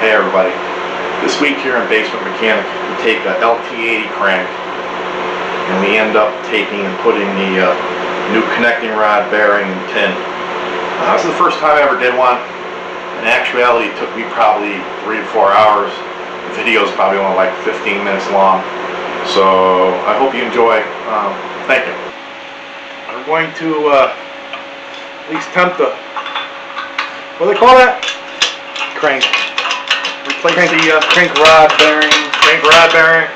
Hey everybody, this week here in Basement Mechanic we take a LT80 crank and we end up taking and putting the new connecting rod bearing and pin. This is the first time I ever did one. In actuality it took me probably 3 to 4 hours. The video is probably only like 15 minutes long. So I hope you enjoy. Thank you. I'm going to at least attempt to, what do they call that? Crank. Replace the crank rod bearing. Crank rod bearing.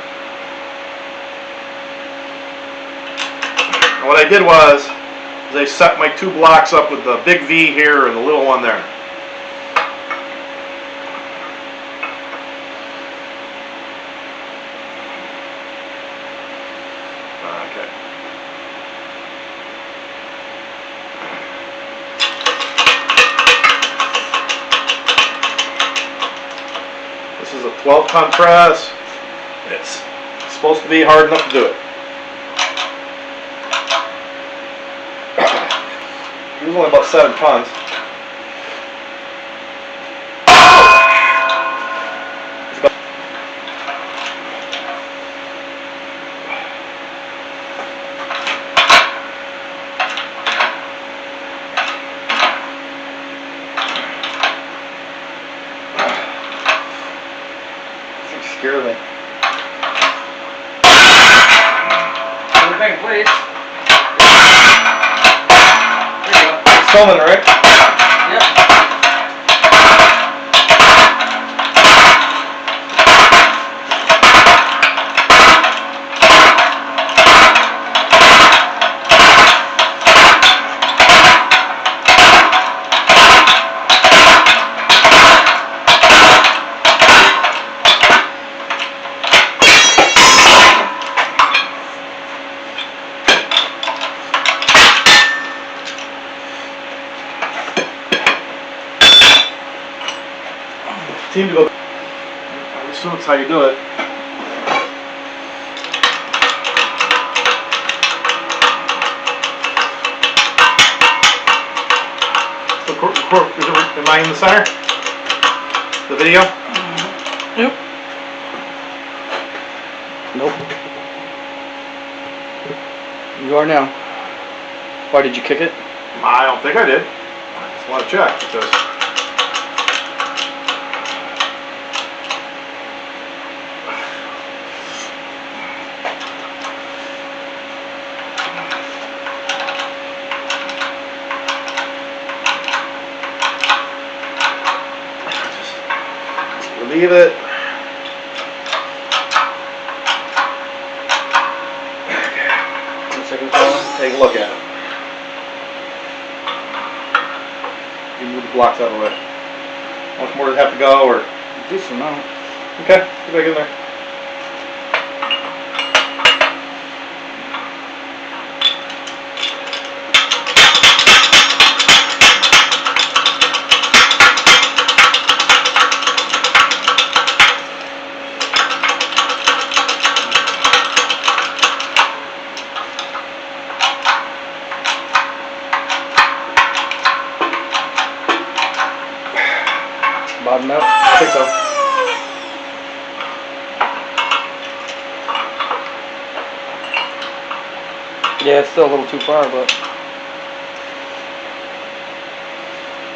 And what I did was I set my 2 blocks up with the big V here and the little one there. Okay. This is a 12-ton press. It's supposed to be hard enough to do it. It was only about 7 tons. Scare me. Everything, please. There you go. It's filming, right? Yep. Seem to go. I assume that's how you do it. Am I in the center? The video? Nope. Nope. You are now. Why did you kick it? I don't think I did. I just want to check because. Leave it. Okay. 1 second, Colin. Take a look at it. You move the blocks out of the way. How much more does it have to go, or? A decent amount. Okay, get back in there. Bottom out? I think so. Yeah, it's still a little too far, but.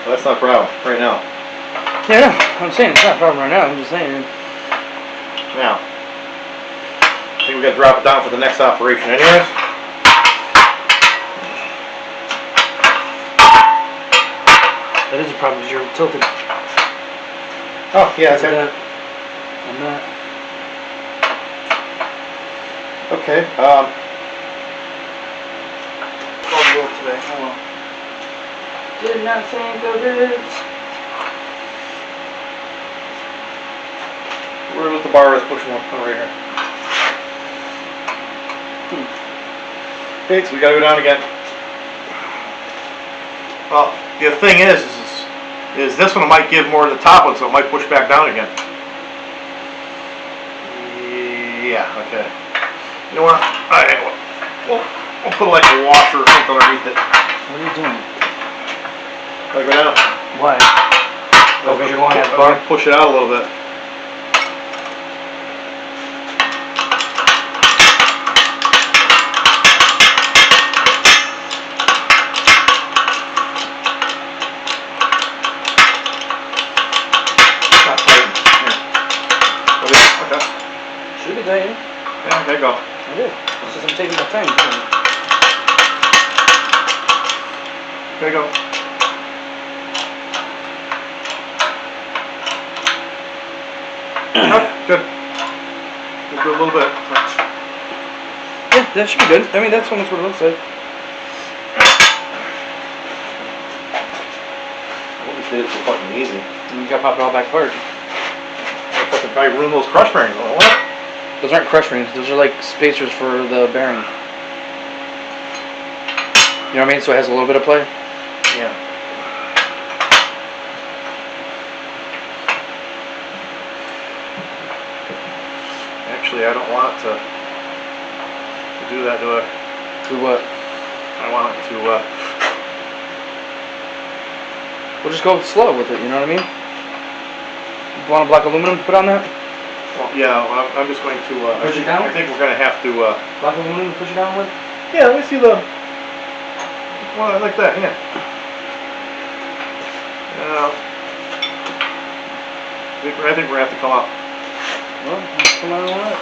Well, that's not a problem right now. Yeah, no, I'm saying it's not a problem right now. I'm just saying. Now, I think we got to drop it down for the next operation, anyways. That is a problem because you're tilted. Oh, yeah, Look at okay. that. On that. Okay, I'll go today. Hold on. Did not think of it. where with the bar is pushing one right here. Okay, so we gotta go down again. Well, the thing is this one might give more to the top one, so it might push back down again. Yeah, okay. You know what? We'll put like a washer or something underneath it. What are you doing? Like right now. Why? Oh, because you're going at the I'm bar? gonna push it out a little bit. Not tight. Here. Okay. Should be tight. Yeah, there you go. It is. It's just I'm taking my time. There you go. Good. Just do a little bit. Yeah, that should be good. I mean, that's what it looks like. I hope this did it so fucking easy. You gotta pop it all back apart. I fucking probably ruin those crush bearings. What? Those aren't crush rings. Those are like spacers for the bearing. You know what I mean? So it has a little bit of play. Yeah. Actually, I don't want it to do that to it. Do what? I want it to, We'll just go slow with it. You know what I mean? You want a block of aluminum to put on that? well, yeah, I'm just going to, Push it down? I think we're going to have to, Block of aluminum to push it down with? yeah, let me see the, well, like that, yeah. I think we're going to have to come up. Well, let's come on with it.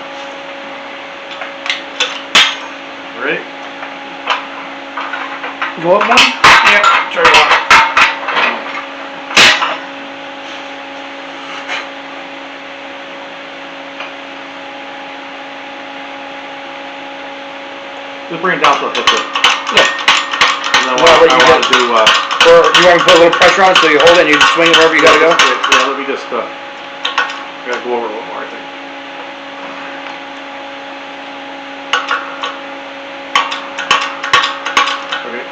Ready? Go up one? Yeah, try one. Just bring it down to a hip. Yeah. And then Well, what I you want get- to do, Or you want to put a little pressure on it so you hold it and you just swing it wherever you gotta go? yeah, let me just, gotta go over a little more, I think. Okay.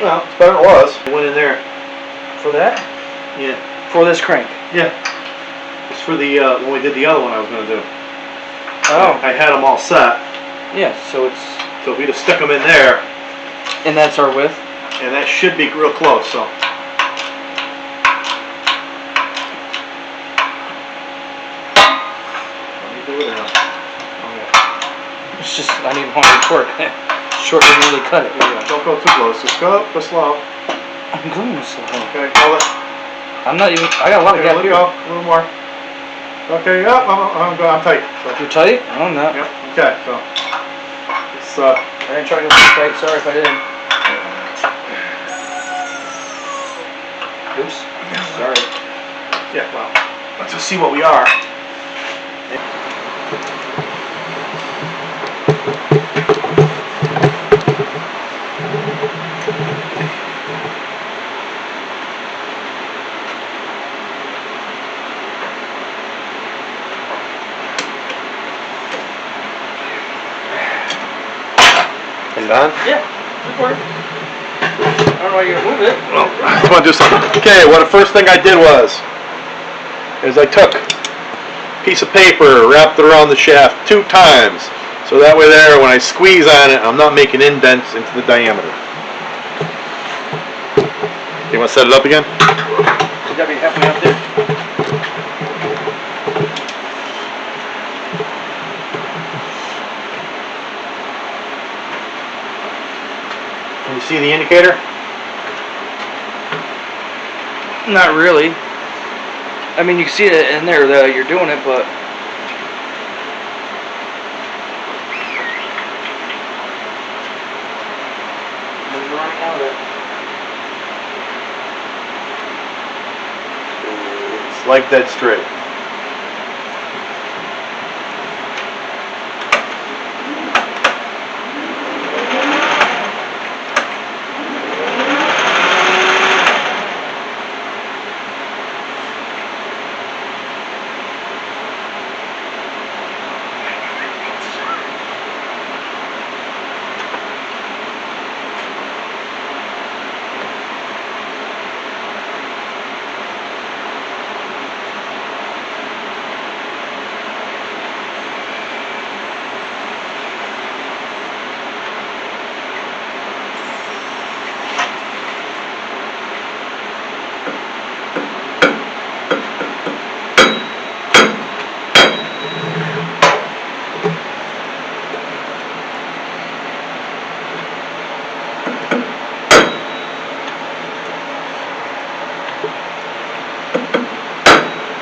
Well, it's better than it was. I went in there. For that? Yeah. For this crank? Yeah. It's for the, when we did the other one I was going to do. Oh. I had them all set. Yeah, so it's... So if we just stick them in there, And that's our width? and that should be real close, so. Let me do it now. Okay. It's just, I need longer torque. Short doesn't really cut it. Yeah, don't go too close. Just go slow. I'm going slow. Okay, hold it. I'm not even, I got a lot of Okay, gap let here. go. A little more. Okay, yep, I'm tight. So, You're tight? I'm not. yep, okay, so. It's, I didn't try to go too tight. Sorry if I didn't. Oops. Sorry. yeah, well, let's just see what we are. And done? Yeah. Good work. I don't know why you're gonna move it. Well, come on, do something. Okay, well, the first thing I did is I took a piece of paper, wrapped it around the shaft 2 times. So that way there, when I squeeze on it, I'm not making indents into the diameter. You want to set it up again? You gotta be halfway up there. Can you see the indicator? Not really. I mean, you can see it in there that you're doing it, but... You're running out of it. It's like dead straight.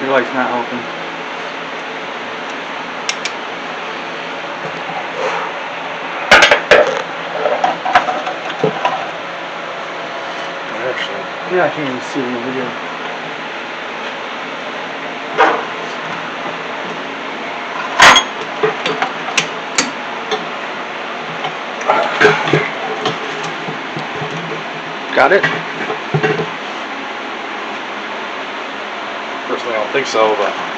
Your light's not open. Actually, Yeah, I can't even see it in the video. Got it? personally, I don't think so, but.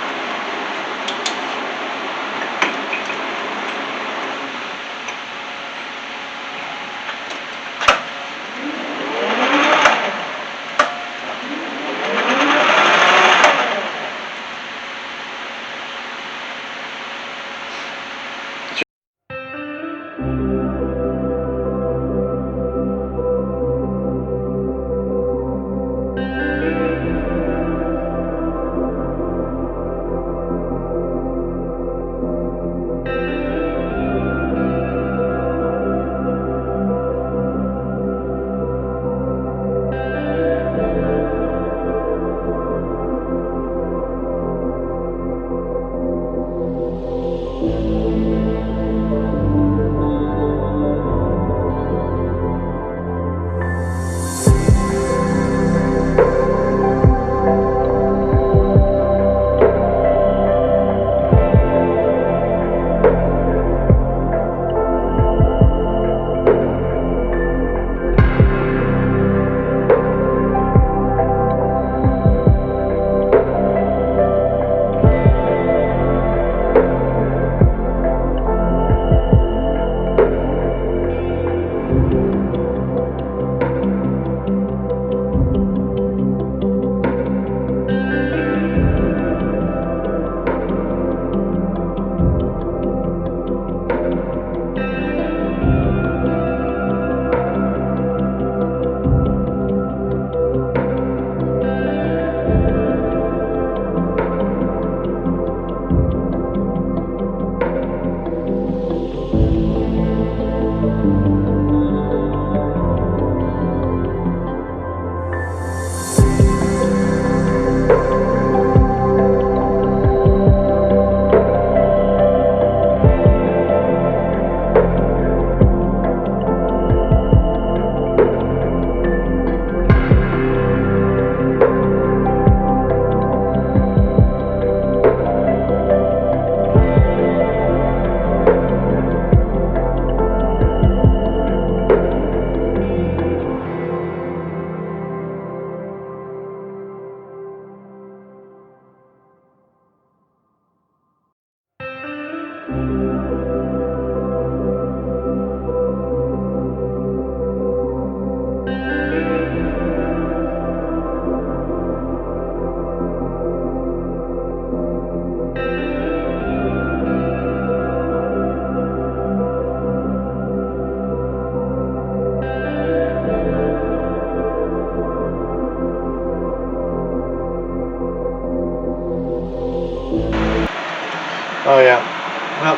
Oh yeah.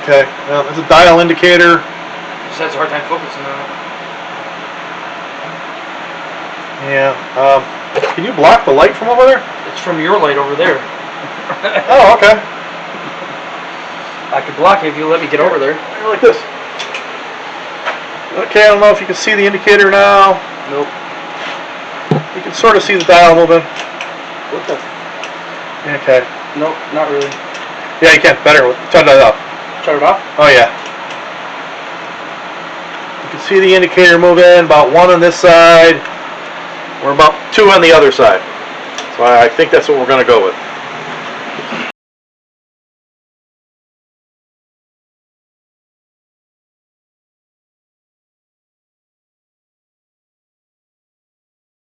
Okay. Well, it's a dial indicator. Just has a hard time focusing on it. Yeah. Can you block the light from over there? It's from your light over there. Oh, okay. I could block it if you let me get over there. Like this. Okay, I don't know if you can see the indicator now. Nope. You can sort of see the dial moving. What the? Okay. Nope, not really. Yeah, you can. Better. Turn that up. Shut it off? Oh, yeah. You can see the indicator moving, about 1 on this side, or about 2 on the other side. So I think that's what we're going to go with.